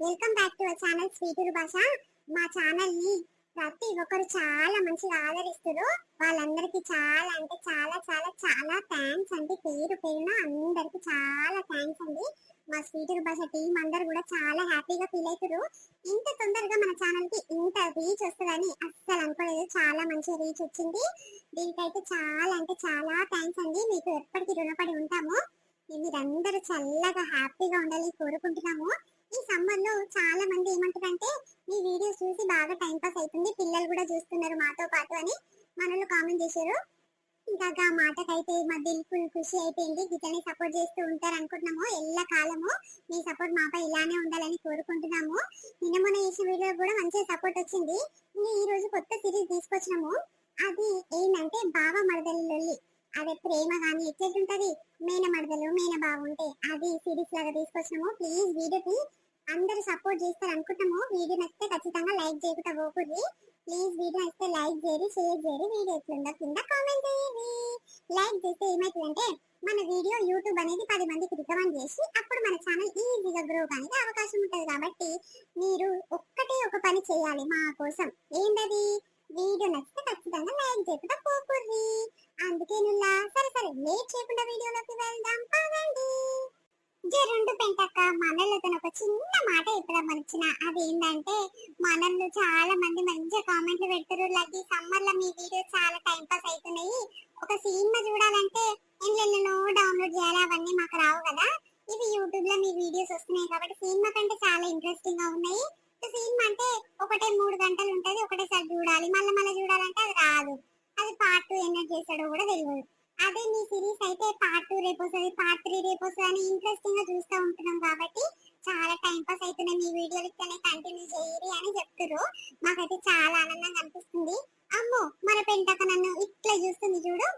Welcome back to our channel స్వీటూరు భాష. మా ఛానల్ ని ప్రతి ఒక్కరు చాలా మంచిగా ఆదరిస్తారు. వాళ్ళందరికీ చాలా అంటే చాలా చాలా చాలా థ్యాంక్స్ అండి. పేరు పేరున అందరికి చాలా థ్యాంక్స్ అండి. మా స్వీటూరు భాష టీం అందరు కూడా చాలా హ్యాపీగా ఫీల్ అవుతారు. ఇంత తొందరగా మన ఛానల్ కి ఇంత రీచ్ వస్తుందని అస్సలు అనుకోలేదు. చాలా మంచి రీచ్ వచ్చింది. దీనికైతే చాలా అంటే చాలా థ్యాంక్స్ అండి. మీకు ఎప్పటికీ రుణపడి ఉంటాము. మీరందరూ చల్లగా హ్యాపీగా ఉండాలని కోరుకుంటున్నాము. ఈ సమ్మర్ లో చాలా మంది ఏమంటారంటే మీ వీడియోస్ చూసి బాగా టైం పాస్ అవుతుంది, పిల్లలు కూడా చూస్తున్నారు మాతో పాటు అని మనలో కామెంట్ చేశారు. ఇంకా ఆ మాటకైతే మా దిల్ ఫుల్ ఖుషి అయిపోయింది. గిట్లనే సపోర్ట్ చేస్తూ ఉంటారు అనుకుంటున్నాము. ఎల్ల కాలము మీ సపోర్ట్ మాపై ఇలానే ఉండాలని కోరుకుంటున్నాము. నిన్న మొన్న చేసిన వీడియో కూడా మంచి సపోర్ట్ వచ్చింది. ఈ రోజు కొత్త సిరీస్ తీసుకొచ్చినాము. అది ఏంటంటే బావ మరదలి లొల్లి. అదే ప్రేమ కానీ ఎట్లుంటది, మేన మరదలు మేన బాగుంటే అది సిరీస్ లాగా తీసుకొచ్చినాము. ప్లీజ్ వీడియోకి అందరూ సపోర్ట్ చేస్తారు అనుకుంటాము. వీడియో నచ్చితే ఖచ్చితంగా లైక్ చేయకుండా పోకూడదు. ప్లీజ్ వీడియో నచ్చితే లైక్ చేయండి, షేర్ చేయండి, వీడియో ఎట్లుందో కింద కామెంట్ చేయండి. లైక్ చేస్తే ఏమవుతుందంటే మన వీడియో యూట్యూబ్ అనేది 10 మందికి రికమెండ్ చేసి అప్పుడు మన ఛానల్ ఈజీగా గ్రో కానికి అవకాశం ఉంటుంది. కాబట్టి మీరు ఒక్కటే ఒక పని చేయాలి మా కోసం. ఏంటది? వీడియో నచ్చితే ఖచ్చితంగా లైక్ చేయకుండా పోకూడదు. అందుకే నుల్లా సరే సరే లేట్ చేయకుండా వీడియోలోకి వెళ్దాం పదండి. జరుండు పెంటక్క మనలతో ఒక చిన్న మాట చెప్పడం వచ్చిన. అదేంటంటే మనల్ని చాలా మంది మంచిగా కామెంట్లు పెడతారు. లైక్ ఈ సమ్మర్ లో మీ వీడియో చాలా టైం పాస్ అవుతున్నాయి, ఒక సినిమా చూడాలంటే ఎన్నెన్నో డౌన్లోడ్ చేయాలి, అవన్నీ మాకు రావు కదా. ఇవి యూట్యూబ్ లో మీ వీడియోస్ వస్తున్నాయి కాబట్టి సినిమా కంటే చాలా ఇంట్రెస్టింగ్ గా ఉన్నాయి. సినిమా అంటే ఒకటే 3 గంటలు ఉంటది, ఒకటేసారి చూడాలి, మళ్ళీ చూడాలంటే అది రాదు. అది పార్ట్ 2 ఎన్నో చేసాడో కూడా తెలియదు. అదే మీ సిరీస్ అయితే పార్ట్ 2 రేపు వస్తుంది, పార్ట్ 3 రేపు వస్తుంది అని ఇంట్రెస్టింగ్ గా చూస్తూ ఉంటున్నాం కాబట్టి చాలా టైం పాస్ అవుతున్నాయి. మీ వీడియోలు ఇక్కడనే కంటిన్యూ చేయరి అని చెప్తారు. మాకైతే చాలా ఆనందంగా అనిపిస్తుంది. అమ్మో మన పెంటక నన్ను ఇట్లా చూస్తుంది చూడు.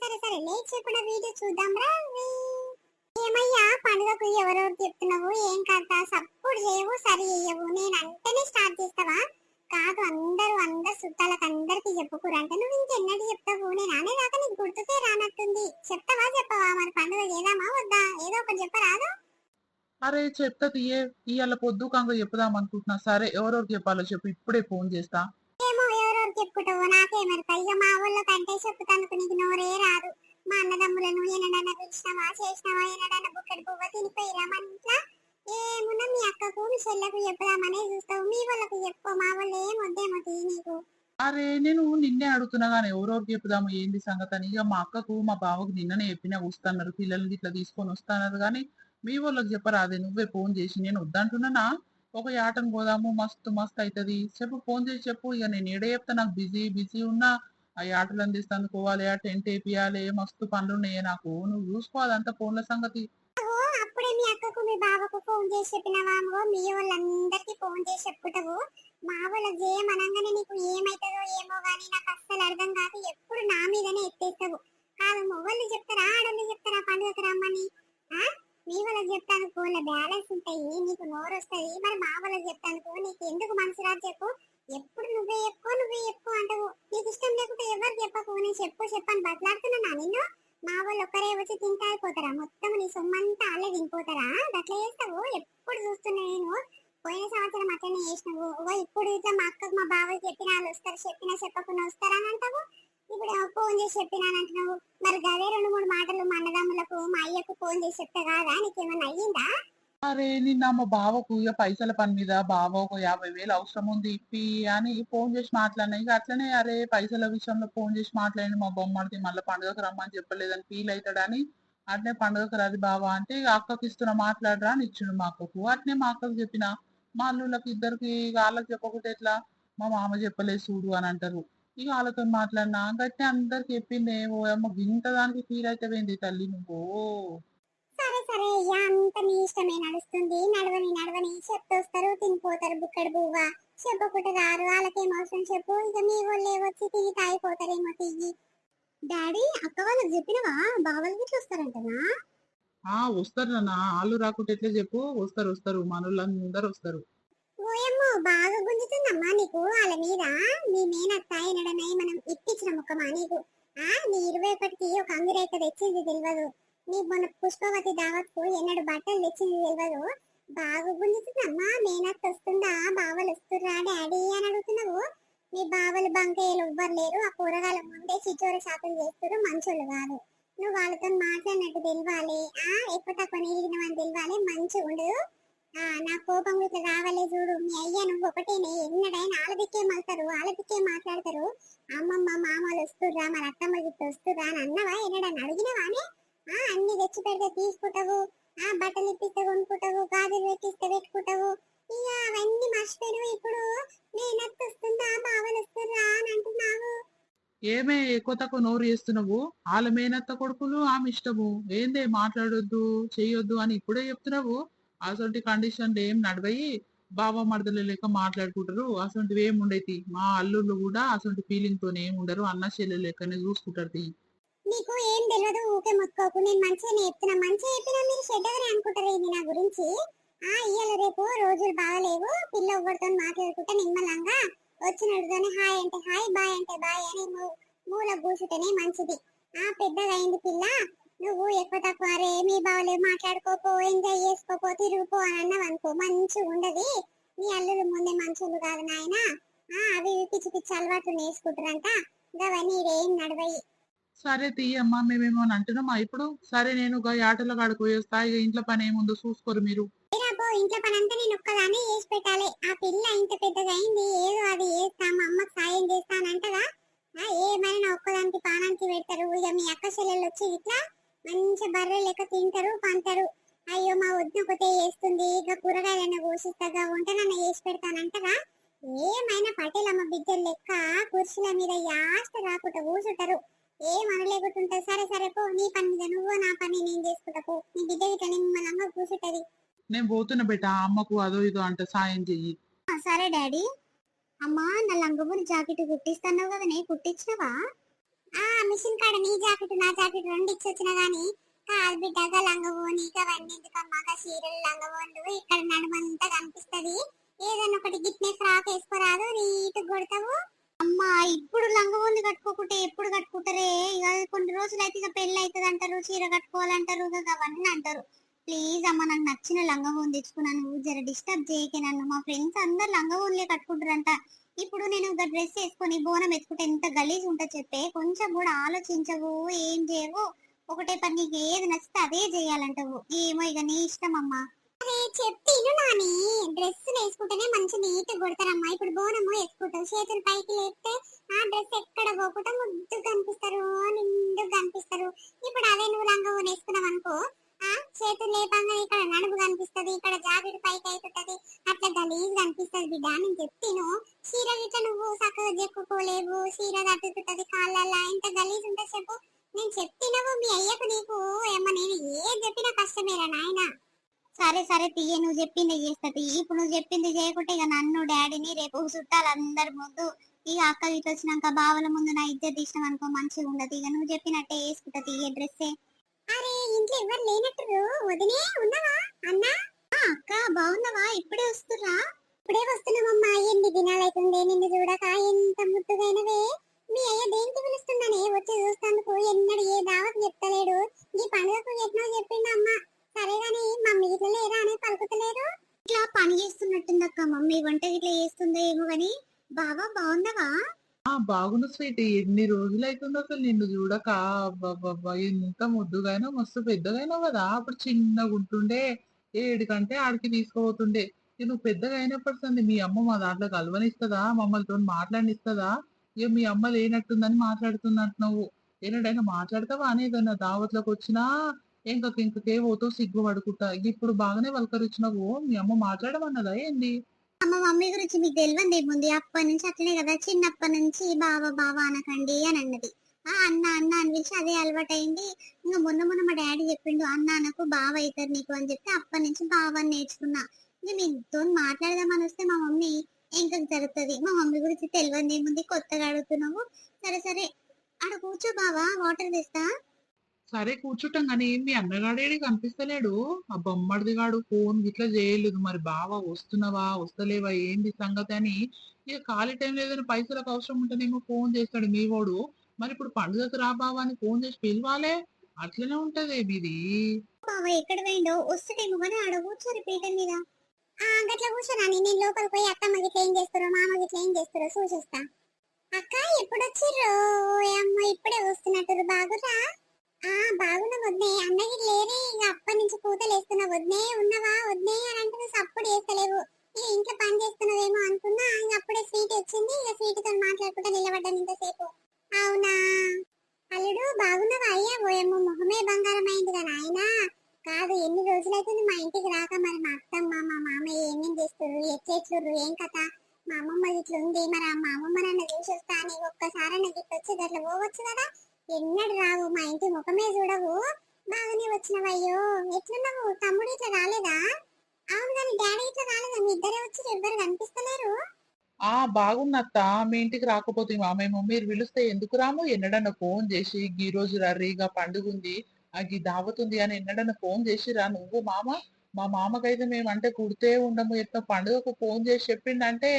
సరే సరే లేట్ చేయకుండా వీడియో చూద్దాం రా. ఏమయ్యా పండుగకు ఎవరెవరు చెప్తున్నావు, ఏం కథ? సపోర్ట్ చేయవు, సరి చేయవు, నేను అంటేనే స్టార్ట్ చేస్తావా? కాదు, అందరు చుట్టాలకు అందరికి చెప్పుకోరు అంటే నువ్వు ఇంకెన్నటి చెప్తావు? నేను అనేదాకా నీకు గుర్తుకే రానట్టుంది. చెప్తావా చెప్పవా? మరి పండుగ చేద్దామా వద్దా? ఏదో ఒకటి చెప్పరాదు. అరే చెప్తా తీయే, ఇవాళ పొద్దు కంగ చెప్పుదాం అనుకుంటున్నా. సరే ఎవరెవరికి చెప్పాలో చెప్పు, ఇప్పుడే ఫోన్ చేస్తా. ఏమో ఎవరెవరు చెప్పుకుంటావు నాకేమరుతా. ఇక మా ఊళ్ళో కంటే చెప్పుతానుకు నీకు నోరే రాదు. మా అన్నదమ్ములను ఎన్నడన్నా పిలిచినావా, చేసినావా, ఎన్నడన్నా బుక్కడి పువ్వ తినిపోయిరా మన ఇంట్లో? ఏమున్నా మీ అక్కకు మీ చెల్లకు చెప్పుదామనే చూస్తావు. మీ వాళ్ళకు చెప్పు, మా వాళ్ళు ఏమొద్దేమో తీ నీకు. అరే నేను నిన్నే అడుగుతున్నా గానీ ఎవరెవరికి చెప్పుదాము ఏంది సంగతి అని. ఇక మా అక్కకు మా బావకు నిన్ననే చెప్పినా వస్తున్నారు, పిల్లల్ని ఇట్లా తీసుకొని వస్తున్నారు. కానీ మీ వాళ్ళకి చెప్పరాదే, నువ్వే ఫోన్ చేసి. నేను వద్దంటున్నానా, ఒక యాటను పోదాము, మస్తు మస్తు అవుతుంది. చెప్పు, ఫోన్ చేసి చెప్పు. ఇక నేను ఏడే చెప్తా, నాకు బిజీ బిజీ ఉన్నా. ఆ యాటలు అందిస్తానుకోవాలి, ఆ టెంట్ వేపియాలి, మస్తు పనులు ఉన్నాయి నాకు. నువ్వు చూసుకోవాలి అంత ఫోన్ల సంగతి. అప్పుడే మీ అక్కకు మీ బావకు ఫోన్ చేసి చెప్పినవా? మీ వాళ్ళందరికి ఫోన్ చేసి చెప్పుకుంటావు. మా వాళ్ళకి చేయమనంగానే నీకు ఏమైతుందో ఏమో గానీ నాకు అస్సలు అర్థం కాదు. ఎప్పుడు నా మీదనే ఎత్తేస్తావు. కాదు మొగళ్ళు చెప్తారా ఆడళ్ళు చెప్తారా పండుగకి రమ్మని? మీ వాళ్ళకి చెప్తాను ఫోన్ల బ్యాలెన్స్ ఉంటాయి, నీకు నోరు వస్తుంది. మరి మా వాళ్ళకి చెప్తాను నీకు ఎందుకు మనసు రాదు చెప్పు? ఎప్పుడు నువ్వే చెప్పు అంటావు. నీకు ఇష్టం లేకుంటే ఎవరు చెప్పకు. నేను చెప్పని బట్లాడుతున్నా నిన్ను. మా వాళ్ళు ఒక్కరే వచ్చి తింటా అయిపోతారా? మొత్తం నీ సొమ్మంతా అల్లే తినిపోతారా? అట్లా చేస్తావు. ఎప్పుడు చూస్తున్నా నేను. పోయిన సంవత్సరం అట్లనే చేసినావు. ఇప్పుడు ఇట్లా మా అక్కకు మా బావకి చెప్పిన వాళ్ళు వస్తారు, చెప్పినా చెప్పకుండా వస్తారని అంటావు. ఇప్పుడు ఫోన్ చేసి చెప్పినానంటున్నావు. మరి గదే 2-3 మాటలు మా అన్నదమ్ములకు మా అయ్యకు ఫోన్ చేసి చెప్తే కాదా? నీకేమన్నా అయ్యిందా? అరే నిన్న మా బావకు ఇక పైసల పని మీద బావ ఒక 50,000 అవసరం ఉంది ఇప్పి అని ఫోన్ చేసి మాట్లాడినా. ఇక అట్లనే అరే పైసల విషయంలో ఫోన్ చేసి మాట్లాడి మా బొమ్మడికి మళ్ళీ పండుగకు రమ్మని చెప్పలేదని ఫీల్ అవుతాడని అట్నే పండుగకు రాదు బావా అంటే ఇక అక్కకి ఇస్తున్నా మాట్లాడరా అని ఇచ్చిండు మా అక్కకు. అట్నే మా అక్కకు చెప్పిన. మా అల్లుళ్ళకి ఇద్దరికి ఇక వాళ్ళకి చెప్పకుంటే ఎట్లా, మా మామ చెప్పలేదు చూడు అని అంటారు. ఇక వాళ్ళతో మాట్లాడినా గట్టే అందరికి చెప్పింది. ఓ అమ్మ గింత దానికి ఫీల్ అవుతావేంది తల్లి నువ్వు? సరే సరే అయ్యా, అంత మీ ఇష్టమే. నడుస్తుంది, నడవని చెప్తొస్తారు, తినిపోతారు బుక్కడి బువ్వ. చెప్పకుంటే రారు, వాళ్ళకేం అవసరం చెప్పు. ఇక మీ వాళ్ళే వచ్చి తిని తాగిపోతారేమో తియ్యి. డాడీ అక్క వాళ్ళకి చెప్పినవా బావలు గిట్ల వస్తారంటనా? వస్తారు నాన్న, వాళ్ళు రాకుంటే ఎట్లా చెప్పు. వస్తారు వస్తారు, మనోళ్ళందరూ వస్తారు. ఓయమ్మో బాగా గుంజుతుందమ్మా నీకు వాళ్ళ మీద. మీ మేనత్త ఎనడనై మనం ఇప్పించిన ముఖమా నీకు? నీ 21కి ఒక అంగిరైతే తెచ్చింది తెలియదు. నీ మొన్న పుష్పవతి దావత్కు ఎన్నడు బట్టలు తెచ్చింది తెలియదు. బాగా గుంజుతుందమ్మా. మేనత్త వస్తుందా, బావలు వస్తుర్రా డాడీ అని అడుగుతున్నావు. మీ బావలు బంకయ్యలు ఎవ్వరు లేరు. ఆ కూరగాయల ముందే చిచోర షాపులు చేస్తారు, మంచోళ్ళు కాదు. నువ్వు వాళ్ళతో మాట్లాడినట్టు తెలియాలి. ఎక్కువ తక్కువ నీడిగినవని తెలియాలి. మంచిగా ఉండు. నా కోపం ఇట్లా రావాలే చూడు. మీ అయ్యా నువ్వు ఒకటేనే, ఎన్నడైనా ఆలదిక్కే మళ్తారు, ఆలదిక్కే మాట్లాడతారు. అమ్మమ్మ మామలు వస్తుర్రా, మరి అత్తమ్మ గిట్ల వస్తుర్రా అని అన్నవా? ఎన్నడని అడిగినవానే? అన్ని తెచ్చి పెడితే తీసుకుంటావు, బట్టలు ఇప్పిస్తే కొనుక్కుంటావు, గాజులు పెట్టిస్తే పెట్టుకుంటావు. ఇక అవన్నీ మర్చిపోయినావు. ఇప్పుడు నేనత్త వస్తుందా, బావలు వస్తుర్రా అని అంటున్నావు. ఏమే ఎక్కువ తక్కువ నోరు చేస్తున్నావు? వాళ్ళ మేనత్త కొడుకులు ఆమె ఇష్టము ఏందే, మాట్లాడొద్దు చెయ్యొద్దు అని ఇప్పుడే చెప్తున్నావు. అసొంటి కండిషన్లు ఏం నడవయి. బావ మరదలు లెక్క మాట్లాడుకుంటారు. అసొంటివి ఏం ఉండేది. మా అల్లుళ్ళు కూడా అసొంటి ఫీలింగ్ తోనే ఏం ఉండరు. అన్న చెల్లెలు లెక్కనే చూసుకుంటారు తీ. నీకు ఏం తెలియదు, ఊకే మొత్తుకోకు. నేను మంచిగానే చెప్తున్నా. మంచిగా చెప్పినా మీరు చెడ్డగానే అనుకుంటారు ఇది నా గురించి. ఇయ్యాల రేపు రోజులు బాగలేవు. పిల్ల ఎవరితో మాట్లాడుకుంటే నిమ్మలంగా వచ్చినడుతోనే హాయ్ అంటే హాయ్, బాయ్ అంటే బాయ్ అని మూల కూర్చుంటేనే మంచిది. పెద్దగా అయింది పిల్ల. నువ్వు ఎక్కువ తక్కువ అరే మీ బావలే మాట్లాడుకోపో, ఎంజాయ్ చేసుకోపో, తిరుగుపో అని అన్నావు అనుకో, మంచిగా ఉండదు. నీ అల్లులు ముందే మంచోళ్ళు కాదు నాయన. అవి ఇవి పిచ్చి పిచ్చి అలవాట్లు నేర్చుకుంటారంట. అవన్నీ ఇదేం నడవయి. సరే తీయమ్మా, మేమేమో అని అంటున్నామా ఇప్పుడు? సరే నేను ఆటల కాడికి పోయేస్తా. ఇక ఇంట్లో పని ఏముందో చూసుకోరు మీరు. ఏరాబో, ఇంట్లో పని అంతా నేను ఒక్కదాన్ని చేసి పెట్టాలి. ఆ పిల్ల ఇంత పెద్దగా అయింది, ఏదో అది చేస్తా, మా అమ్మకి సాయం చేస్తానంటదా? ఏమైనా నా ఒక్కదానికి పానానికి పెడతారు. ఇక మీ అక్క చెల్లెలు వచ్చి ఇట్లా మంచి బర్రె లెక్క తింటారు, పంటారు. అయ్యో మా వదిన ఒకటే చేస్తుంది, ఇక కూరగాయలన్న కోసిస్తాగా, వంటనన్న చేసి పెడతానంటదా? ఏమైనా పటేలమ్మ బిడ్డలు లెక్క కుర్చీల మీద యాస్ట్ రాకుండా కూర్చుంటారు. ఏం అనలేకుంటుంటారు. సరే సరే పో, నీ పని మీద నువ్వు, నా పని నేను చేసుకుంటా పో. నీ బిడ్డ ఇట్లా నిమ్మలంగా కూర్చుంటది. నేను పోతున్నా బేట, అమ్మకు అదో ఇదో అంటే సాయం చెయ్యి. సరే డాడీ. అమ్మా, నా లంగబోని జాకెట్ కుట్టిస్తాన్నావు కదా, నే కుట్టించినవా? మిషన్ కాడ నీ జాకెట్ నా జాకెట్ రెండు ఇచ్చొచ్చినా గానీ కాదు బిడ్డగా లంగబోని అవన్నీ ఎందుకమ్మా? చీరలు లంగబోండు ఇక్కడ నడుమంతా కనిపిస్తది. ఏదన్నా ఒకటి గిట్నే ఫ్రాక్ వేసుకోరాదు, నీట్ కొడతావు. అమ్మా, ఇప్పుడు లంగబోని కట్టుకోకుంటే ఎప్పుడు కట్టుకుంటారే? ఇక కొన్ని రోజులు అయితే ఇక పెళ్లి అవుతుంది అంటారు, చీర కట్టుకోవాలంటారు, అవన్నీ అంటారు. ప్లీజ్ అమ్మ, నాకు నచ్చిన లంగవోని తెచ్చుకున్నాను. నువ్వు జర డిస్టర్బ్ చేయకే నన్ను. మా ఫ్రెండ్స్ అందరు లంగవోన్లే కట్టుకుంటారంట. ఇప్పుడు నేను ఒక డ్రెస్ వేసుకొని బోనం ఎత్తుకుంటే ఎంత గలీజ్ ఉంటుందో చెప్పే. కొంచెం కూడా ఆలోచించవు, ఏం చేయవు. ఒకటే పని, నీకు ఏది నచ్చితే అదే చేయాలంటావు. ఏమో ఇక నీ ఇష్టం అమ్మా. అరే చెప్తేను నాని, డ్రెస్ వేసుకుంటేనే మంచి నీట్ కొడతారమ్మా. ఇప్పుడు బోనము వేసుకుంటావు, చేతులు పైకి లేపితే ఆ డ్రెస్ ఎక్కడ పోకుండా ముద్దు కనిపిస్తారు, నిండు కనిపిస్తారు. ఇప్పుడు అదే నువ్వు లంగవోని వేసుకున్నావు అనుకో, చేతులు లేపంగా ఇక్కడ నడుము కనిపిస్తది, ఇక్కడ జాకెట్ పైకి అవుతుంటది, అట్లా గలీజ్ కనిపిస్తది బిడ్డ. నేను చెప్తాను, చీర గిట్ల నువ్వు చక్కగా చెప్పుకోలేవు, చీర తట్టుతుంటది కాళ్ళల్లా, ఎంత గలీజ్ ఉంటే చెప్పు. నేను చెప్తున్నావు మీ అయ్యకు నీకు ఏమో, నేను ఏం చెప్పినా కష్టమేరా నాయన. సరే సరే తీయ, నువ్వు చెప్పింది చేస్తుంది. ఇప్పుడు నువ్వు చెప్పింది చేయకుంటే ఇక నన్ను డాడీని రేపు చుట్టాలు అందరి ముందు, ఇక అక్క ఇటు వచ్చినాక బావల ముందు నా ఇద్దరు తీసినాం అనుకో, మంచిగా ఉండదు. ఇక నువ్వు చెప్పినట్టే వేసుకుంటా తీయ డ్రెస్సే. అరే ఇంట్లో ఎవరు లేనట్టు వదినే ఉన్నావా? అన్నా, అక్క బాగున్నావా? ఇప్పుడే వస్తురా? ఇప్పుడే వస్తున్నామమ్మా. ఎన్ని దినాలు అవుతుంది నిన్ను చూడక, ఎంత ముద్దుగైనవే. మీ అయ్య దేనికి పిలుస్తుందని వచ్చి చూస్తాందుకు ఎన్నడు ఏ దావత్ చెప్తలేడు. ఈ పండుగకు ఎట్నో చెప్పిండు అమ్మ. సరే గాని మమ్మీ ఇట్లా లేరా అని పలుకుతలేరు. ఇట్లా పని చేస్తున్నట్టుందక్క మమ్మీ, వంట ఇట్లా చేస్తుందో ఏమో గాని. బావా బాగున్నావా? బాగుండు స్వీటీ, ఎన్ని రోజులు అవుతుందో అసలు నిన్ను చూడక. అబ్బబ్బబ్బా, ఎంత ముద్దుగానో మస్తు పెద్దగానో కదా. అప్పుడు చిన్నగా ఉంటుండే, ఏడికంటే ఆడికి తీసుకుపోతుండే. ఇక నువ్వు పెద్దగా అయినప్పటి సంది మీ అమ్మ మా దాంట్లో కలవనిస్తుందా, మమ్మల్తో మాట్లాడినిస్తుందా? ఇక మీ అమ్మ లేనట్టుందని మాట్లాడుతున్నట్టు నువ్వు. ఏనాడైనా మాట్లాడతావా అని? ఏదైనా దావత్లోకి వచ్చినా ఇంకకే పోతావు సిగ్గుపడుకుంటా. ఇప్పుడు బాగానే పలకరించినావు, మీ అమ్మ మాట్లాడమన్నదా ఏంది? అమ్మ మమ్మీ గురించి మీకు తెలియంది ఏముంది, అప్పటి నుంచి అట్లనే కదా. చిన్నప్పటి నుంచి బావ బావ అనకండి అని అన్నది. అన్న అన్న అని పిలిచి అదే అలవాటైంది. ఇంకా మొన్న మొన్న మా డాడీ చెప్పిండు, అన్న అనకు బావ అవుతారు నీకు అని చెప్తే అప్పటి నుంచి బావ అని నేర్చుకున్నా. ఇంకా మీతో మాట్లాడదామని వస్తే మా మమ్మీ ఇంకా జరుగుతుంది. మా మమ్మీ గురించి తెలియంది ఏముంది, కొత్తగా అడుగుతున్నావు. సరే సరే, ఆడ కూర్చో బావా, వాటర్ తెస్తా. సరే కూర్చుంటాం కానీ మీ అన్నగాడేడి కనిపిస్తలేడు. ఆ బొమ్మడిది గాడు ఫోన్ ఇట్లా చేయలేదు. మరి బావ వస్తున్నావా వస్తలేవా ఏంది సంగతి అని. ఇక ఖాళీ టైం ఏదైనా పైసలకు అవసరం ఉంటేనేమో ఫోన్ చేస్తాడు మీ వాడు. మరి ఇప్పుడు పండుగకు రా బావా అని ఫోన్ చేసి పిలవాలే. అట్లనే ఉంటది మీది. బావ ఎక్కడ పోయిండో వస్తుంటేమో కానీ ఆడ కూర్చోరు పీట మీద. గట్ల కూర్చోరాని, నేను లోపలికి పోయి అత్తమ్మ గిట్ల ఏం చేస్తారో మామ గిట్ల ఏం చేస్తారో చూసేస్తా. అక్క ఎప్పుడు వచ్చిర్రు? అమ్మ ఇప్పుడే వస్తున్నట్టు. బాగురా? బాగున్నా వద్దే. అన్నకి లేరే, ఇక అప్పటి నుంచి కూతలు వేస్తున్నా. వద్దే ఉన్నవా వద్దే అని అంటే నువ్వు సప్పుడు చేస్తలేవు. ఇక ఇంట్లో పని చేస్తున్నావేమో అనుకున్నా. ఇక అప్పుడే స్వీట్ వచ్చింది, ఇక స్వీట్ తో మాట్లాడుకుంటా నిలబడ్డాను ఇంతసేపు. అవునా అల్లుడు, బాగున్నావా? అయ్యా ఓయమ్మ మొహమే బంగారం అయింది కదా నాయనా. కాదు, ఎన్ని రోజులైతుంది మా ఇంటికి రాక? మరి మా అత్తమ్మ మా మామయ్య ఏమేం చేస్తారు, ఎట్లెట్లుర్రు, ఏం కథ? మా అమ్మమ్మ ఇట్లా ఉంది, మరి మా అమ్మమ్మ నన్ను చూసొస్తా అని ఒక్కసారి నాకు ఇట్లా వచ్చి గట్ల పోవచ్చు కదా. ఎన్నడు రావు, మా ఇంటి ముఖమే చూడవు. బాగానే వచ్చినవయ్యో. ఎట్లున్నావు తమ్ముడు? ఇట్లా రాలేదా? అవును కానీ డాడీ ఇట్లా రాలేదా? మీ ఇద్దరే వచ్చి ఎవ్వరు కనిపిస్తలేరు. బాగున్నత్త. మీ ఇంటికి రాకపోతే మేము మీరు పిలిస్తే ఎందుకు రాము? ఎన్నడన్నా ఫోన్ చేసి ఈ రోజు రర్రీ గా పండుగ ఉంది, గీ దావత్ ఉంది అని ఎన్నడన్నా ఫోన్ చేసిరా నువ్వు మామ? మా మామకైతే మేమంటే గుర్తే ఉండము. ఎట్లా పండుగకు ఫోన్ చేసి చెప్పిండంటే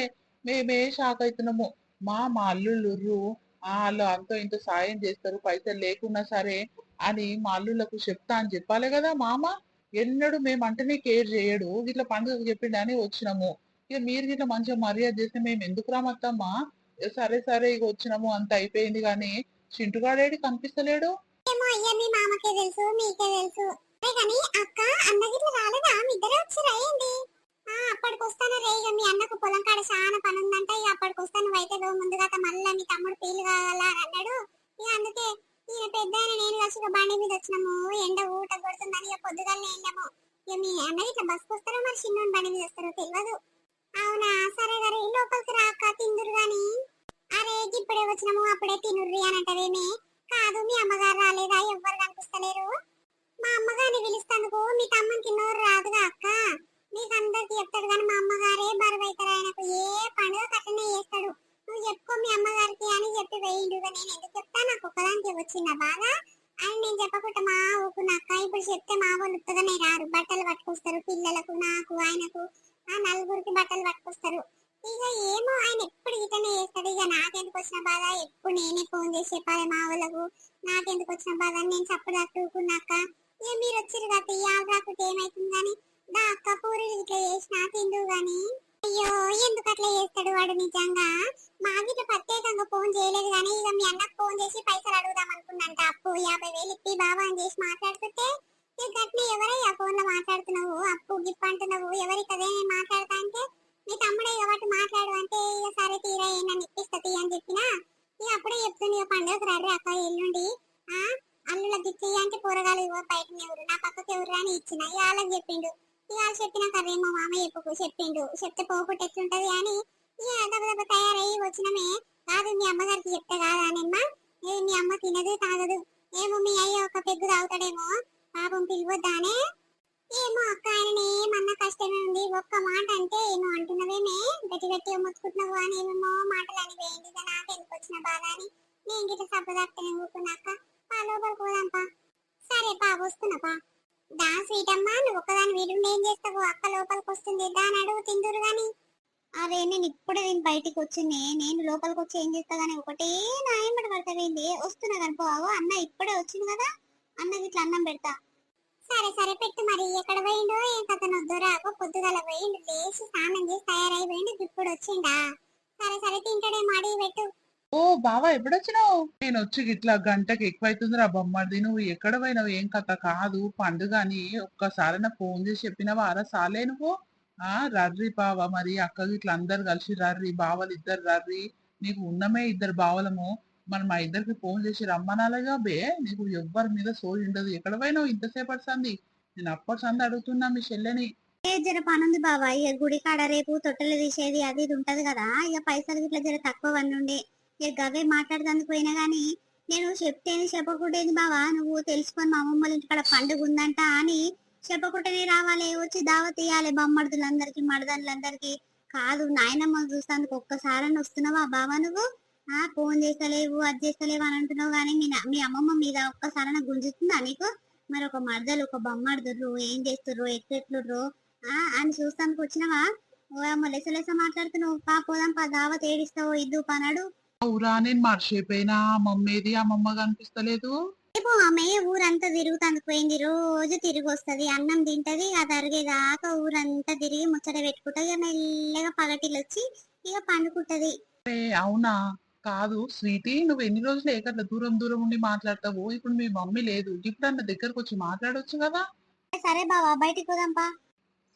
మేమే షాక్ అవుతున్నాము. మా అల్లుళ్ళుర్రు, వాళ్ళు అంతో ఇంతో సాయం చేస్తారు పైసలు లేకున్నా సరే అని మా అల్లుళ్ళకు చెప్తా అని చెప్పాలి కదా మామ. ఎన్నడు మేమంటేనే కేర్ చేయడు, ఇట్లా పండుగకు చెప్పిండని వచ్చినాము. ఇక మీరు గిట్ల మంచిగా మర్యాద చేస్తే మేము ఎందుకు రామత్తమ్మా? సరే సరే ఇక వచ్చినాము అంత అయిపోయింది గాని చింటుగాడేడి కనిపిస్తలేడు. ఏమో అయ్యా, మీ మామకే తెలుసు మీకే తెలుసు. అదే కానీ అక్క అన్నగిట్ల రాలేదా? మీ ఇద్దరే వచ్చిరా ఏంది? అప్పటికి వస్తాను రే. ఇక మీ అన్నకు పొలం కాడ చాలా పని ఉందంట. ఇక అప్పటికి వస్తాను అయితే ముందుగా మళ్ళీ మీ తమ్ముడు పీలు కావాలా అన్నాడు. ఇక అందుకే ఈయన పెద్ద నేను కలిసి ఇక బండి మీద వచ్చినాము. ఎండ ఊట కొడుతుందని ఇక పొద్దుగానే వెళ్ళాము. ఇక మీ అన్న ఇట్లా బస్కి వస్తారో మరి చిన్న బండి మీద వస్తారో తెలియదు. అవునా సరే గారు లోపలికి రాక తిందురు గాని. అరే ఇప్పుడే వచ్చినాము అప్పుడే తినుర్రి అని అంటవేమే? కాదు, మీ అమ్మగారు రాలేదా? ఎవ్వరు కనిపిస్తలేరు. మా అమ్మగారిని పిలుస్తానుకో మీ తమ్మునికి నోరు రాదుగా అక్క. మీకు అందరికి చెప్తాడు కానీ మా అమ్మగారే బరువు అవుతారు. ఆయనకు ఏ పండుగ కట్టనే చేస్తాడు. నువ్వు చెప్పుకో మీ అమ్మగారికి అని చెప్పి వేయిండుగా. నేను ఎందుకు చెప్తా? నాకు ఒక్కదానికి వచ్చిన బాధ. అని నేను చెప్పకుండా మా ఊకున్నాక ఇప్పుడు చెప్తే మా వాళ్ళు ఉత్తగానే రారు. బట్టలు పట్టుకొస్తారు పిల్లలకు, నాకు, ఆయనకు, నలుగురికి బట్టలు పట్టుకొస్తారు. ఇక ఏమో ఆయన ఎప్పుడు ఇటనే చేస్తాడు. ఇక నాకెందుకు వచ్చిన బాధ? ఎప్పుడు నేనే ఫోన్ చేసి చెప్పాలి మా వాళ్ళకు. నాకెందుకు వచ్చిన బాధ అని నేను చప్పుడు తట్టుకున్నాక ఇక మీరు వచ్చిరు కదా రాకుంటే ఏమైతుంది కానీ దా అక్క పూరీలు ఇట్లా చేసినా తిండు గాని. అయ్యో ఎందుకు అట్లా చేస్తాడు వాడు నిజంగా. మాకిట్లా ప్రత్యేకంగా ఫోన్ చేయలేదు కానీ ఇక మీ అన్నకు ఫోన్ చేసి పైసలు అడుగుదాం అనుకున్నంట. అప్పు 50,000 ఇప్పి బాబా అని చేసి మాట్లాడుతుంటే ఇక గట్ని ఎవరయ్యా ఫోన్ లో మాట్లాడుతున్నావు, అప్పు గిప్పు అంటున్నావు, ఎవరికి అదే మాట్లాడతా అంటే మీ తమ్ముడే కాబట్టి మాట్లాడు అంటే ఇక సరే తీరా నన్ను ఇప్పిస్తీ అని చెప్పిన. ఇక అప్పుడే చెప్తుంది ఇక పండుగకు రండి అక్క ఎల్లుండి. అల్లుల గిచ్చి అంటే కూరగాయలు ఇవ్వ బయట ఎవరు నా పక్కకి ఎవరు అని ఇచ్చిన. ఇక వాళ్ళకి చెప్పిండు. ఇక వాళ్ళు చెప్పిన కర్రేమో మామ చెప్పిండు. చెప్తే పోకుండా ఎట్లుంటది అని ఇక దెబ్బ తయారయ్యి వచ్చినమే. కాదు మీ అమ్మగారికి చెప్తే కాదానమ్మా? మీ అమ్మ తినదు తాగదు. ఏమో మీ అయ్య ఒక పెగ్గు తాగుతాడేమో, పాపం పిలువద్దానే. ఏమో అక్క ఆయన ఏమన్నా కష్టమే ఉంది. ఒక్క మాట అంటే ఏమో అంటున్నవేమే, గట్టి గట్టిగా మొత్తుకుంటున్నావు అని ఏమేమో మాటలు అని వేయండి. ఇక నాకెందుకు వచ్చిన బాధ అని నేను గిట్ట సబ్బదాక్తనే ఊరుకున్నాక లోపలికి పోదాంపా. సరే పా వస్తున్నపా. దా స్వీటమ్మా, నువ్వు ఒక్కదాని వీడుండి ఏం చేస్తావు? అక్క లోపలికి వస్తుంది దాని అడుగు తిందురు గాని. అరే నేను ఇప్పుడే నేను బయటికి వచ్చింది. నేను లోపలికి వచ్చి ఏం చేస్తా గానీ ఒకటే నాయమ్మడి పడతావేంది? వస్తున్నా కనుకోవు అన్న ఇప్పుడే వచ్చింది కదా, అన్నకి ఇట్లా అన్నం పెడతా. సరే సరే పెట్టు. మరి ఎక్కడ పోయిండో ఏం కథ నొద్దురాకో. పొద్దుగల పోయిండు, లేచి స్నానం చేసి తయారైపోయిండు, ఇప్పుడు వచ్చిండా? సరే సరే తింటాడేమో అడిగి పెట్టు. ఓ బావా ఎప్పుడొచ్చినావు? నేను వచ్చి ఇట్లా గంటకి ఎక్కువైతుందిరా బొమ్మది. నువ్వు ఎక్కడ పోయినావు? ఏం కథ? కాదు పండుగ అని ఒక్కసారి నా ఫోన్ చేసి చెప్పినావా? అరా సాలే నువ్వు. రర్రి బావ, మరి అక్క ఇట్లా అందరు కలిసి రర్రి, బావలు ఇద్దరు రర్రి. నీకు ఉన్నమే ఇద్దరు బావలము, మనం మా ఇద్దరికి ఫోన్ చేసి రమ్మనాలిగా బే. నీకు ఎవ్వరి మీద సోయి ఉండదు. ఎక్కడ పోయినావు ఇంతసేపటి సంది? నేను అప్పటి సంది అడుగుతున్నా మీ చెల్లెని. జర పనుంది బాబా. ఇక గుడి కాడ రేపు తొట్టెలు తీసేది అది ఇది ఉంటది కదా. ఇక పైసలు ఇట్లా జర తక్కువ ఉండే ఇక గవే మాట్లాడదానికి పోయినా గానీ నేను చెప్తేనే చెప్పకూడేది బావా. నువ్వు తెలుసుకొని మా అమ్మమ్మ ఇంటికాడ పండుగ ఉందంట అని చెప్పకుంటేనే రావాలి. వచ్చి దావత్ ఇయ్యాలి బొమ్మడుదులందరికి మడదన్లందరికి. కాదు నాయనమ్మ చూస్తానికి ఒక్కసారని వస్తున్నావా బావా నువ్వు? ఫోన్ చేస్తలేవు అది చేస్తలేవు అని అంటున్నావు కానీ మీ అమ్మమ్మ మీద ఒక్కసారన గుంజుతుందా నీకు? మరి ఒక మరదలు ఒక బొమ్మడుదుర్రు ఏం చేస్తుర్రు ఎట్లెట్లుర్రు అని చూస్తానికి వచ్చినావా? లెస లెస మాట్లాడుతున్నావు. పోదాం పా దావత్ ఏడిస్తావో ఇద్దు పనాడు. అవురా నేను మర్చిపోయినా. అమ్మమ్మేది? అమ్మమ్మ కనిపిస్తలేదు. రేపు ఆమె ఊరంతా తిరుగుతాందుకు పోయింది, రోజు తిరిగి వస్తది, అన్నం తింటది, అది అరిగేదాకా ఊరంతా తిరిగి ముచ్చట పెట్టుకుంటా ఇక మెల్లగా పగటిలు వచ్చి ఇక పండుకుంటది. అవునా? కాదు స్వీటీ, నువ్వు ఎన్ని రోజులు ఏకట్లా దూరం దూరం ఉండి మాట్లాడతావు? ఇప్పుడు మీ మమ్మీ లేదు, ఇప్పుడన్నా దగ్గరకు వచ్చి మాట్లాడొచ్చు కదా. సరే బావా బయటికి పోదాంపా.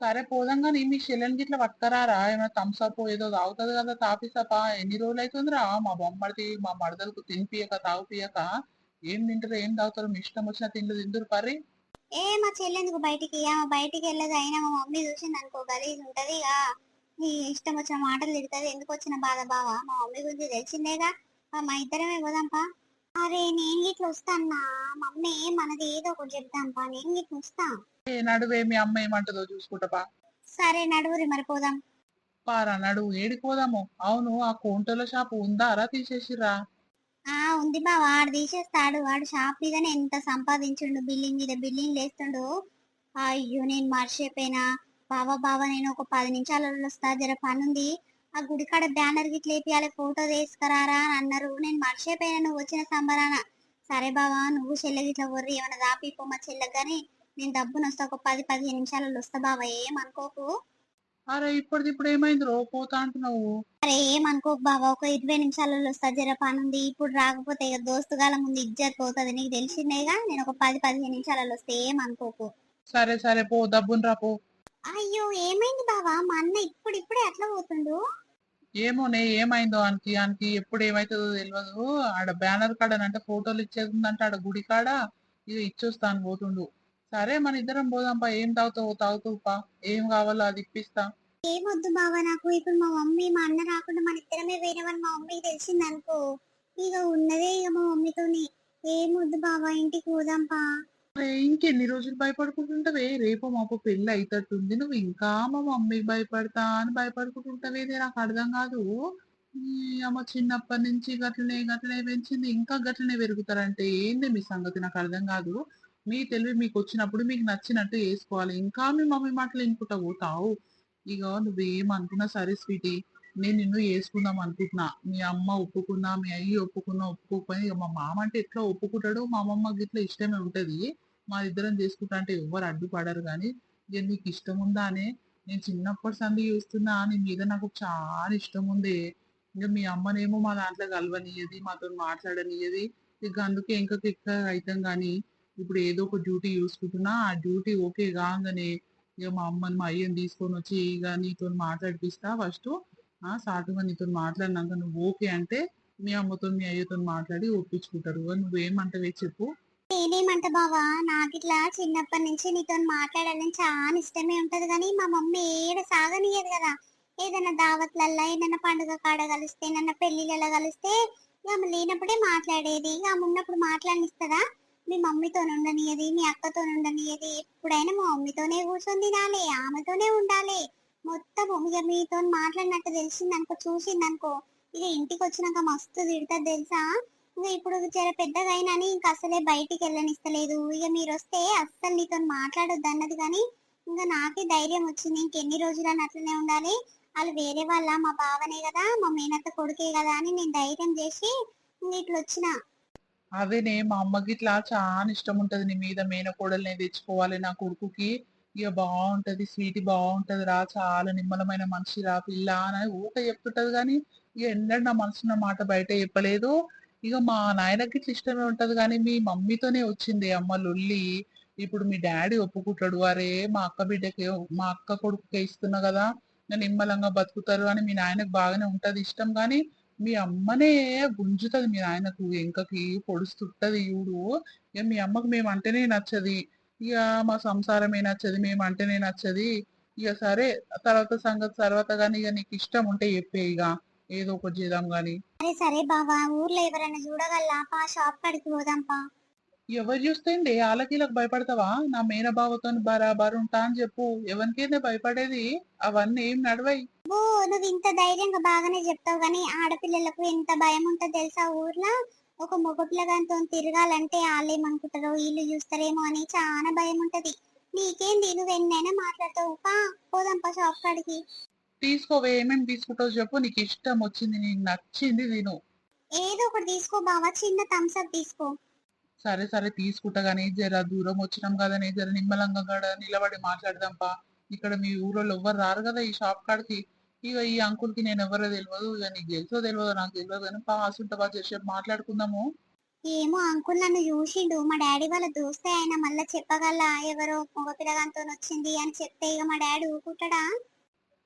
సరే పోదాం కానీ మీ చెల్లెని గిట్ల పట్టుకరారా, ఏమైనా థమ్స్అప్ ఏదో తాగుతుంది కదా, తాపిసపా. ఎన్ని రోజులు అవుతుందిరా మా బొమ్మడిది మా మరదలకు తినిపియక తాగుపియక. ఏం తింటారు ఏం తాగుతారు, మీ ఇష్టం వచ్చిన తిండి తిందురు పర్రి. మా చెల్లెందుకు బయటికి, ఆమె బయటికి వెళ్ళదు, అయినా మా మమ్మీ చూసింది అనుకో గలీజ్ ఉంటది ఇక. నీ ఇష్టం వచ్చిన మాటలు తిడుతుంది, ఎందుకు వచ్చిన బాధ బావా, మా మమ్మీ గురించి తెలిసిందేగా. మా ఇద్దరమే పోదాంపా. అరే నేను గిట్ల వస్తానా, మమ్మీ మనది ఏదో ఒకటి చెప్తాంపా, నేను గిట్ల వస్తా. నడువే, మీ అమ్మ ఏమంటదో చూసుకుంటా. సరే నడువురి మరి పోదాం. పారా నడువు, ఏడికి పోదాము. అవును, ఆ కోంటోల షాపు ఉందారా తీసేసిరా? ఉంది బావ, వాడు తీసేస్తాడు, వాడు షాప్ మీదనే ఎంత సంపాదించుండు, బిల్డింగ్ మీద బిల్డింగ్ లేస్తుండు. అయ్యో నేను మర్చిపోయినా. బావ నేను ఒక 10 నిమిషాలలో వస్తా, జర పనుంది. ఆ గుడికాడ బ్యానర్ గిట్ల లేపియాలి, ఫోటో తీసుకురారా అని అన్నారు, నేను మర్చిపోయినా నువ్వు వచ్చిన సంబరాన. సరే బావా, నువ్వు చెల్లె గిట్ల వర్రి ఏమైనా దాపిపో మా చెల్లెకి గాని, నేను డబ్బును వస్తా, ఒక 10-15 నిమిషాలలో వస్తా బావ, ఏమనుకోకు. అరే ఇప్పటిది ఇప్పుడు ఏమైంది రో పోతా అంటున్నావు? అరే ఏమనుకోకు బావ, ఒక 20 నిమిషాలలో వస్తా, జర పనుంది, ఇప్పుడు రాకపోతే ఇక దోస్తుగాల ముందు ఇజ్జత్ పోతుంది, నీకు తెలిసిందేగా. నేను ఒక 10-15 నిమిషాలలో వస్తే ఏమనుకోకు. సరే సరే పో, దబ్బున్ రా పో. అయ్యో ఏమైంది బావా, మా అన్న ఇప్పుడిప్పుడే అట్లా పోతుండు. ఏమోనే ఏమైందో ఆనికి ఆనికి ఎప్పుడు ఏమైతుందో తెలియదు. ఆడ బ్యానర్ కాడ అంటే ఫోటోలు ఇచ్చేస్తుందంటే ఆడ గుడి కాడ ఇక ఇచ్చొస్తాను పోతుండు. సరే మన ఇద్దరం పోదాంపా, ఏం తాగుతావు తాగుతావు పా, ఏం కావాలో అది ఇప్పిస్తా. ఏమొద్దు బావా నాకు, ఇప్పుడు మా మమ్మీ మా అన్న రాకుండా మన ఇద్దరమే వేరేవని మా మమ్మీకి తెలిసింది అనుకో, ఇక ఉన్నదే ఇక మా మమ్మీతోని. ఏమొద్దు బావా, ఇంటికి పోదాంపా. ఇంకెన్ని రోజులు భయపడుకుంటుంటావే? రేపు మాపు పెళ్లి అయితట్టుంది, నువ్వు ఇంకా మా మమ్మీకి భయపడతా అని భయపడుకుంటుంటావేది, నాకు అర్థం కాదు. ఈ అమ్మ చిన్నప్పటి నుంచి గట్లనే గట్లనే పెంచింది, ఇంకా గట్లనే పెరుగుతారంటే ఏంది మీ సంగతి, నాకు అర్థం కాదు. మీ తెలివి మీకు వచ్చినప్పుడు మీకు నచ్చినట్టు వేసుకోవాలి, ఇంకా మీ మమ్మీ మాటలు వినుకుంటా పోతావు. ఇక నువ్వేం అనుకున్నా సరే స్వీటీ, నేను నిన్ను వేసుకుందాం అనుకుంటున్నా. మీ అమ్మ ఒప్పుకున్నా మీ అయ్యి ఒప్పుకున్నా ఒప్పుకోకపోయినా ఇక మా మామ అంటే ఎట్లా ఒప్పుకుంటాడు, మా అమ్మమ్మకి ఇట్లా ఇష్టమే ఉంటది. మా ఇద్దరం చేసుకుంటా అంటే ఎవ్వరు అడ్డుపడరు. కానీ ఇక నీకు ఇష్టం ఉందా అనే, నేను చిన్నప్పటి సంది చూస్తున్నా నీ మీద నాకు చాలా ఇష్టం ఉంది. ఇక మీ అమ్మనేమో మా దాంట్లో కలవనియది, మాతో మాట్లాడనియది. ఇక అందుకే ఇంకా ఎక్క అవుతాం. కానీ ఇప్పుడు ఏదో ఒక డ్యూటీ చూసుకుంటున్నా, ఆ డ్యూటీ ఓకే కాగానే ఇక మా అమ్మని మా అయ్యని తీసుకొని వచ్చి ఇక నీతో మాట్లాడిపిస్తా ఫస్ట్. సాటుగా నీతో మాట్లాడినాక నువ్వు ఓకే అంటే మీ అమ్మతో మీ అయ్యతో మాట్లాడి ఒప్పించుకుంటారు. నువ్వేమంటావే చెప్పు. నేనేమంట బావా, నాకు ఇట్లా చిన్నప్పటి నుంచి నీతో మాట్లాడాలని చాలా ఇష్టమే ఉంటది, కానీ మా మమ్మీ ఏడ సాగనియదు కదా. ఏదైనా దావత్లల్లా, ఏదైనా పండుగ కాడ కలిస్తే, ఏదైనా పెళ్లిళ్ళలో కలిస్తే ఇక ఆమె లేనప్పుడే మాట్లాడేది, ఇక ఆమె ఉన్నప్పుడు మాట్లాడినిస్తుందా. మీ మమ్మీతో ఉండనియది, మీ అక్కతో ఉండనియది, ఎప్పుడైనా మా మమ్మీతోనే కూర్చొని తినాలి, ఆమెతోనే ఉండాలి. మొత్తం ఇక మీతో మాట్లాడినట్టు తెలిసిందనుకో, చూసిందనుకో, ఇక ఇంటికి వచ్చినాక మస్తు తిడుతుంది తెలుసా. ఇంకా ఇప్పుడు జర పెద్దగా అయినని ఇంకా అసలే బయటికి వెళ్ళనిస్తలేదు, ఇక మీరు వస్తే అస్సలు నీతో మాట్లాడొద్దు అన్నది. కానీ ఇంకా నాకే ధైర్యం వచ్చింది, ఇంకెన్ని రోజులు అని అట్లనే ఉండాలి, వాళ్ళు వేరే వాళ్ళ మా బావనే కదా, మా మేనత్త కొడుకే కదా అని నేను ధైర్యం చేసి ఇంక ఇట్లా వచ్చిన. అదేనే, మా అమ్మకి ఇట్లా చాలా ఇష్టం ఉంటది నీ మీద, మేనకోడల్ని తెచ్చుకోవాలి నా కొడుకుకి. ఇక బాగుంటది స్వీటీ, బాగుంటది రా, చాలా నిమ్మలమైన మనిషి రా పిల్ల అని ఊక చెప్తుంటది. కానీ ఇక ఎన్నడూ నా మనసున్న మాట బయట చెప్పలేదు. ఇక మా నాయనకి ఇట్లా ఇష్టమే ఉంటది, కానీ మీ మమ్మీతోనే వచ్చింది అమ్మ లొల్లి. ఇప్పుడు మీ డాడీ ఒప్పుకుంటాడు, అరే మా అక్క బిడ్డకి మా అక్క కొడుకుకే ఇస్తున్నా కదా, నేను నిమ్మలంగా బతుకుతారు అని మీ నాయనకు బాగానే ఉంటది ఇష్టం. కానీ మీ అమ్మనే గుంజుతది మీ నాయనకు, ఎంకకి పొడుస్తుంటది చూడు. ఇక మీ అమ్మకు మేము అంటేనే నచ్చది, ఇక మా సంసారమే నచ్చది, మేము అంటేనే నచ్చది. ఇక సరే, తర్వాత సంగతి తర్వాత, కానీ ఇక నీకు ఇష్టం ఉంటే చెప్పే, ఇక ఏదో ఒకటి చేద్దాం గాని. సరే సరే బావా, ఊర్లో ఎవరైనా చూడగలరా పా, షాప్ కాడికి పోదాంపా. ఎవరు చూస్తేండి ఆలకీలకు భయపడతావా? నా మేనబావతో బరాబర్ ఉంటా అని చెప్పు, ఎవరికైనా భయపడేది. అవన్నీ ఏం నడవయి. ఓ, నువ్వు ఇంత ధైర్యంగా బాగానే చెప్తావు, కానీ ఆడపిల్లలకు ఎంత భయం ఉంటుందో తెలుసా ఊర్లో. ఒక మగ పిల్లగానితో తిరగాలంటే వాళ్ళు ఏమనుకుంటారో, వీళ్ళు చూస్తారేమో అని చాలా భయం ఉంటది. నీకేంది, నువ్వు ఎన్నైనా మాట్లాడతావు పా, పోదాంపా షాప్ కాడికి. తీసుకోవే, ఏమేమి తీసుకుంటావు చెప్పు, నీకు ఇష్టం వచ్చింది నీకు నచ్చింది తిను. ఏదో ఒకటి తీసుకో బావా, చిన్న థమ్స్ అప్ తీసుకో. సరే సరే తీసుకుంటా గానీ జర దూరం వచ్చినాం కదనే జర నిమ్మలంగా గడ నిలబడి మాట్లాడదాంపా. ఇక్కడ మీ ఊరోళ్ళు ఎవ్వరు రారు కదా ఈ షాప్ కాడికి. ఇక ఈ అంకుల్ కి నేను ఎవరో తెలియదు, ఇక నీకు తెలుసో తెలియదో నాకు తెలియదు కానీ పా అసుంటవా చేసేపు మాట్లాడుకుందాము. ఏమో అంకుల్ నన్ను చూసిండు, మా డాడీ వాళ్ళ దోస్తే ఆయన మళ్ళా చెప్పగల ఎవరో మగ పిల్లగాంతో వచ్చింది అని చెప్తే ఇక మా డాడీ ఊరుకుంటాడా?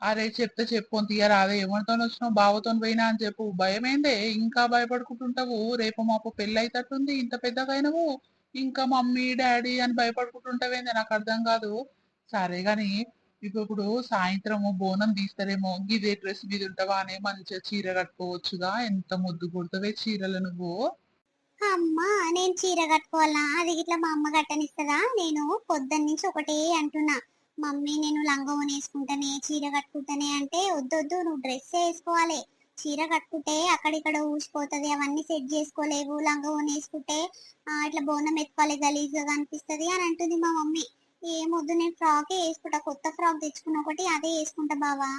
అరే చెప్తే చెప్పు తీయరా, అదే ఎవరితో వచ్చినావు బావతో పోయినా అని చెప్పు. భయమేందే ఇంకా భయపడుకుంటుంటావు? రేపు మాపు పెళ్ళి అయితట్టుంది ఇంత పెద్దగా అయినవు, ఇంకా మమ్మీ డాడీ అని భయపడుకుంటుంటావేందే నాకు అర్థం కాదు. సరే గాని ఇప్పుడు సాయంత్రము బోనం తీస్తారేమో, గిదే డ్రెస్ మీద ఉంటావా అనే మంచిగా చీర కట్టుకోవచ్చుగా. ఎంత ముద్దు కుడతావే చీరలు నువ్వు. అమ్మా నేను చీర కట్టుకోవాలా? అది ఇట్లా మా అమ్మ కట్టనిస్తదా? నేను పొద్దున్న నుంచి ఒకటే అంటున్నా, మమ్మీ నేను లంగా వేసుకుంటానే చీర కట్టుకుంటానే అంటే వద్దొద్దు నువ్వు డ్రెస్ వేసుకోవాలి, చీర కట్టుకుంటే అక్కడిక్కడ ఊసిపోతుంది, అవన్నీ సెట్ చేసుకోలేవు, లంగా వేసుకుంటే ఇట్లా బోనం ఎత్తుకోవాలి గలీజ్గా కనిపిస్తుంది అని అంటుంది మా మమ్మీ. ఏమొద్దు నేను ఫ్రాకే వేసుకుంటా, కొత్త ఫ్రాక్ తెచ్చుకున్న ఒకటి అదే వేసుకుంటా బావా.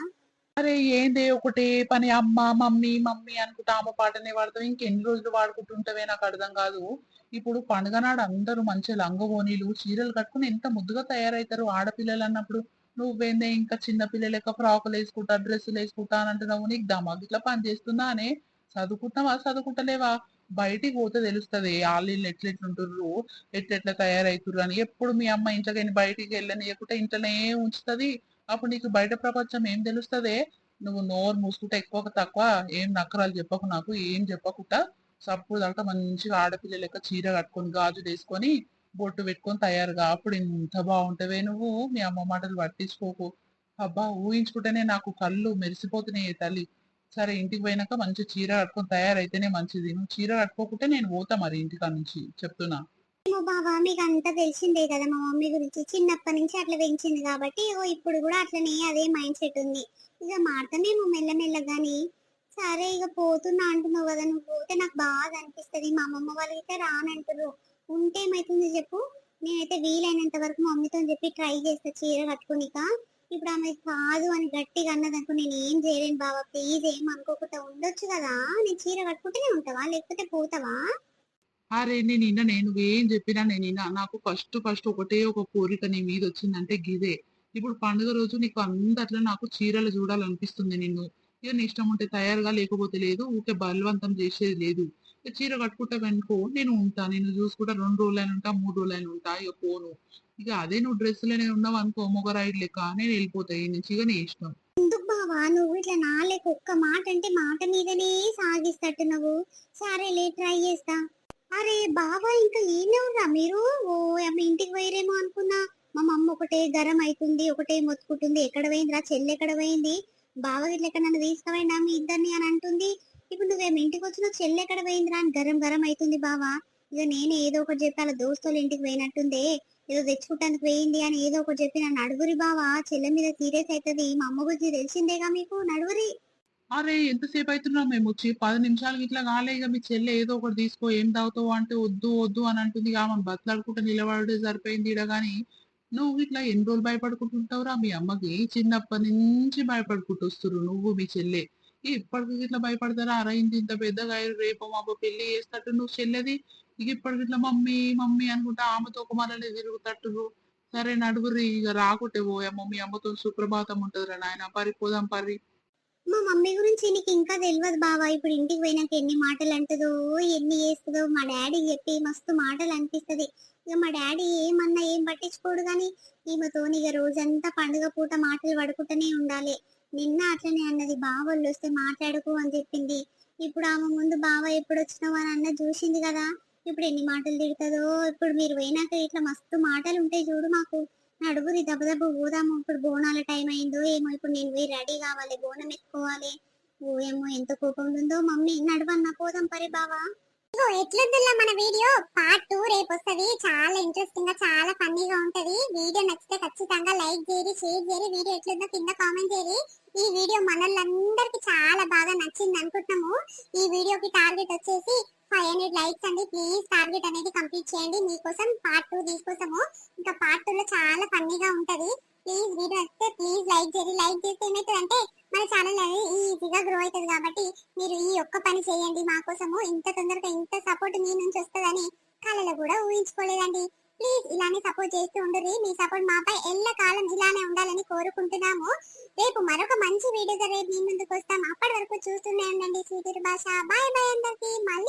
అరే ఏందే ఒకటే పని అమ్మ మమ్మీ మమ్మీ అనుకుంటా ఆమె పాటనే పాడతావు. ఇంకెన్ని రోజులు వాడుకుంటుంటావే నాకు అర్థం కాదు. ఇప్పుడు పండుగ నాడు అందరూ మంచిగా లంగవోనీలు చీరలు కట్టుకుని ఎంత ముద్దుగా తయారవుతారు ఆడపిల్లలు అన్నప్పుడు. నువ్వేందే ఇంకా చిన్న పిల్లలక ఫ్రాకులు వేసుకుంటా డ్రెస్సులు వేసుకుంటా అని అంటున్నావు. నీకు దమాగ్ ఇట్లా పని చేస్తుందా అనే? చదువుకుంటున్నావా చదువుకుంటలేవా? బయటికి పోతే తెలుస్తుంది వాళ్ళు ఎట్లెట్లుంటుర్రు, ఎట్లెట్లా తయారవుతుర్రు అని. ఎప్పుడు మీ అమ్మ ఇంట్లోకి బయటికి వెళ్ళనియకుంటే ఇంట్లోనే ఉంచుతుంది. అప్పుడు నీకు బయట ప్రపంచం ఏం తెలుస్తదే? నువ్వు నోరు మూసుకుంటే ఎక్కువ తక్కువ ఏం నక్కరాలు చెప్పకు, నాకు ఏం చెప్పకుండా సప్పుడు దాకా మంచిగా ఆడపిల్ల లెక్క చీర కట్టుకొని గాజులు వేసుకొని బొట్టు పెట్టుకొని తయారుగా, అప్పుడు ఎంత బాగుంటావే నువ్వు. మీ అమ్మ మాటలు పట్టించుకోకు. అబ్బా ఊహించుకుంటేనే నాకు కళ్ళు మెరిసిపోతున్నాయి తల్లి. సరే ఇంటికి పోయినాక మంచి చీర కట్టుకొని తయారైతేనే మంచిది. నువ్వు చీర కట్టుకోకుంటే నేను పోతా మరి ఇంటికా నుంచి చెప్తున్నా. ఏమో బావా మీకు అంతా తెలిసిందే కదా మా మమ్మీ గురించి, చిన్నప్పటి నుంచి అట్లా పెంచింది కాబట్టి ఇగో ఇప్పుడు కూడా అట్లనే అదే మైండ్ సెట్ ఉంది. ఇక మారుతామేమో మెల్లమెల్లగాని. సరే ఇక పోతున్నా అంటున్నావు కదా, నువ్వు పోతే నాకు బాగా అనిపిస్తుంది. మా అమ్మమ్మ వాళ్ళైతే రానంటారు, ఉంటే ఏమైతుంది చెప్పు. నేనైతే వీలైనంత వరకు మా మమ్మీతో చెప్పి ట్రై చేస్తా చీర కట్టుకునిక. ఇప్పుడు ఆమె కాదు అని గట్టిగా అన్నదనుకో నేను ఏం చేయలేను బావా, ప్లీజ్ ఏం అనుకోకుండా ఉండొచ్చు కదా. నేను చీర కట్టుకుంటేనే ఉంటావా లేకపోతే పోతావా? అరే నేను నువ్వేం చెప్పినా నాకు ఫస్ట్ ఫస్ట్ ఒకటే ఒక కోరిక నీ మీద వచ్చిందంటే గిదే. ఇప్పుడు పండుగ రోజు నీకు అందట్లో నాకు చీరలు చూడాలనిపిస్తుంది నిన్ను. ఇక నీ ఇష్టం ఉంటే తయారుగా లేకపోతే లేదు, ఊకే బలవంతం చేసేది లేదు. ఇక చీర కట్టుకుంటావనుకో నేను ఉంటా, నిన్ను చూసుకుంటా 2 రోజులైనా ఉంటా 3 రోజులైనా ఉంటా, ఇక పోను. ఇక అదే నువ్వు డ్రెస్సులోనే ఉన్నావు అనుకో మొగరాయిడ్ లెక్క నేను వెళ్ళిపోతాయి ఈ నుంచి, ఇక నీ ఇష్టం. ఎందుకు బావా నువ్వు ఇట్లా నా లేక ఒక్క మాట అంటే మాట మీదనే సాగిస్తట్టు నువ్వు. సరేలే ట్రై చేస్తా. అరే బావా ఇంకా ఈయనే ఉన్నా మీరు? ఓ అమ్మ ఇంటికి పోయిరేమో అనుకున్నా. మా మమ్మ ఒకటే గరం అవుతుంది, ఒకటే మొత్తుకుంటుంది, ఎక్కడ పోయిందిరా చెల్లి ఎక్కడ పోయింది, బావ ఇట్లా ఎక్కడ నన్ను తీసుకుపోయినా మీ ఇద్దరిని అని అంటుంది. ఇప్పుడు నువ్వేమో ఇంటికి వచ్చిన చెల్లి ఎక్కడ పోయిందిరా అని గరం గరం అవుతుంది బావా. ఇక నేనే ఏదో ఒకటి చెప్పి అలా దోస్తులు ఇంటికి పోయినట్టుందే, ఏదో తెచ్చుకుంటానికి పోయింది అని ఏదో ఒకటి చెప్పి నన్ను నడుగురి బావా, చెల్లె మీద సీరియస్ అవుతుంది, మా అమ్మ గురించి తెలిసిందేగా మీకు, నడుగురి. అరే ఎంతసేపు అవుతున్నాం మేము వచ్చి 10 నిమిషాలకి ఇట్లా కాలే. ఇక మీ చెల్లె ఏదో ఒకటి తీసుకో ఏం తాగుతావు అంటే వద్దు వద్దు అని అంటుంది. ఇక ఆమె బతలాడుకుంటూ నిలబడే సరిపోయింది ఈడ గాని. నువ్వు ఇట్లా ఎన్ని రోజులు భయపడుకుంటుంటావురా మీ అమ్మకి? చిన్నప్పటి నుంచి భయపడుకుంటూ వస్తురు నువ్వు మీ చెల్లె. ఇప్పటికి ఇట్లా భయపడతారా? అరైంది ఇంత పెద్దగా అయ్యి రేపు మాపు పెళ్లి చేస్తట్టు నువ్వు చెల్లెది. ఇక ఇప్పటికి ఇట్లా మమ్మీ మమ్మీ అనుకుంటా ఆమెతో ఒక మరలే తిరుగుతట్టు. సరే నడుగురి ఇక రాకుంటే పోయామో మీ అమ్మతో సుప్రభాతం ఉంటదిరా నాయన, పరిపోదాం పరి. మా మమ్మీ గురించి నీకు ఇంకా తెలియదు బావా, ఇప్పుడు ఇంటికి పోయినాక ఎన్ని మాటలు అంటదో, ఎన్ని చేస్తుందో మా డాడీ చెప్పి మస్తు మాటలు అనిపిస్తది. ఇక మా డాడీ ఏమన్నా ఏం పట్టించుకోడు కానీ ఈమెతోని ఇక రోజంతా పండుగ పూట మాటలు పడుకుంటూనే ఉండాలి. నిన్న అట్లనే అన్నది, బావోళ్ళు వస్తే మాట్లాడుకు అని చెప్పింది. ఇప్పుడు ఆమె ముందు బావ ఎప్పుడు వచ్చినావు అని అన్న చూసింది కదా, ఇప్పుడు ఎన్ని మాటలు తిడుతుందో. ఇప్పుడు మీరు పోయినాక ఇట్లా మస్తు మాటలు ఉంటాయి చూడు మాకు. నడుగురి దెబ్బ పోదాము, ఇప్పుడు బోనాల టైం అయిందో ఏమో, ఇప్పుడు నేను పోయి రెడీ కావాలి, బోనం ఎత్తుకోవాలి. ఓ ఏమో ఎంత కోపం ఉందో మమ్మీ, నడవన్నా పోదాం పరి బావా. ఇగో ఎట్లుందిలా మన వీడియో పార్ట్ 2 రేపు వస్తది. చాలా ఇంట్రెస్టింగ్ గా చాలా ఫన్నీగా ఉంటది. వీడియో నచ్చితే ఖచ్చితంగా లైక్ చేయండి, షేర్ చేయండి, వీడియో ఎట్లుందో కింద కామెంట్ చేయండి. ఈ వీడియో మనలందరికి చాలా బాగా నచ్చింది అనుకుంటున్నాము. ఈ వీడియోకి టార్గెట్ వచ్చేసి 500 లైక్స్ అండి. ప్లీజ్ టార్గెట్ అనేది కంప్లీట్ చేయండి, మీకోసం పార్ట్ 2 తీసుకోసము. ఇంకా పార్ట్ 2 లో చాలా ఫన్నీగా ఉంటది. ప్లీజ్ వీడియో నచ్చితే ప్లీజ్ లైక్ చేయండి. లైక్ చేస్తే ఏమవుతుందంటే మన ఛానల్ అనేది ఈజీగా గ్రో అవుతుంది. కాబట్టి మీరు ఈ ఒక్క పని చేయండి మా కోసము. ఇంత తొందరగా ఇంత సపోర్ట్ మీ నుంచి వస్తుందని కళలో కూడా ఊహించుకోలేదండి. ప్లీజ్ ఇలానే సపోర్ట్ చేస్తూ ఉండరు. మీ సపోర్ట్ మాపై ఎల్లకాలం ఇలానే ఉండాలని కోరుకుంటున్నాము. రేపు మరొక మంచి వీడియోతో రేపు మీ ముందుకు వస్తాం. అప్పటి వరకు చూస్తూనే ఉండండి స్వీటీ భాష. బాయ్ బాయ్ అందరికి. మళ్ళీ